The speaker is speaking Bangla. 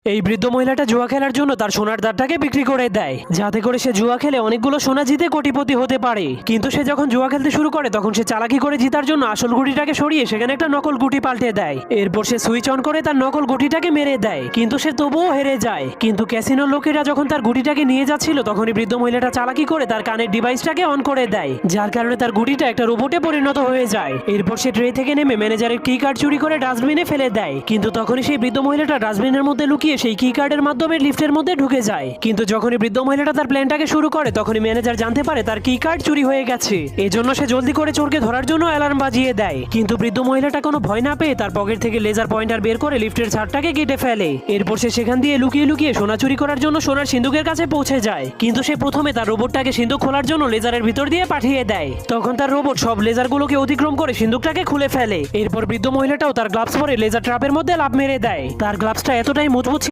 এই বৃদ্ধ মহিলাটা জুয়া খেলার জন্য তার সোনার দাঁতটাকে বিক্রি করে দেয়, যাতে করে সে জুয়া খেলে অনেকগুলো সোনা জিতে কোটিপতি হতে পারে। কিন্তু সে যখন জুয়া খেলতে শুরু করে তখন সে চালাকি করে জিতার জন্য আসল গুটিটাকে সরিয়ে সেখানে একটা নকল গুটি পাল্টে দেয়। এরপর সে সুইচ অন করে তার নকল গুটিটাকে মেরে দেয়, কিন্তু সে তবুও হেরে যায়। কিন্তু ক্যাসিনোর লোকেরা যখন তার গুটিটাকে নিয়ে যাচ্ছিল তখনই বৃদ্ধ মহিলাটা চালাকি করে তার কানের ডিভাইসটাকে অন করে দেয়, যার কারণে তার গুটিটা একটা রোবটে পরিণত হয়ে যায়। এরপর সে ট্রে থেকে নেমে ম্যানেজারের কি কার্ড চুরি করে ডাস্টবিনে ফেলে দেয়, কিন্তু তখনই সেই বৃদ্ধ মহিলাটা ডাস্টবিনের মধ্যে লুকিয়ে সেই কি কার্ডের মাধ্যমে লিফটের মধ্যে ঢুকে যায়। কিন্তু যখনই বৃদ্ধ মহিলাটা তার প্ল্যানটাকে শুরু করে তখনই ম্যানেজার জানতে পারে তার কি কার্ড চুরি হয়ে গেছে। এজন্য সে জলদি করে চোরকে ধরার জন্য অ্যালার্ম বাজিয়ে দেয়। কিন্তু বৃদ্ধ মহিলাটা কোনো ভয় না পেয়ে তার পকেট থেকে লেজার পয়েন্টার বের করে লিফটের ছাদটাকে কেটে ফেলে। এরপর সে সেখান দিয়ে লুকিয়ে লুকিয়ে সোনা চুরি করার জন্য সোনার সিন্ধুকের কাছে পৌঁছে যায়। কিন্তু সে প্রথমে তার রোবটটাকে সিন্ধুক খোলার জন্য লেজারের ভিতর দিয়ে পাঠিয়ে দেয়। তখন তার রোবট সব লেজারগুলোকে অতিক্রম করে সিন্ধুকটাকে খুলে ফেলে। এরপর বৃদ্ধ মহিলাটাও তার গ্লাভস পরে লেজার ট্র্যাপের মধ্যে লাফ মেরে দেয়। তার গ্লাভসটা এতটাই মজবুত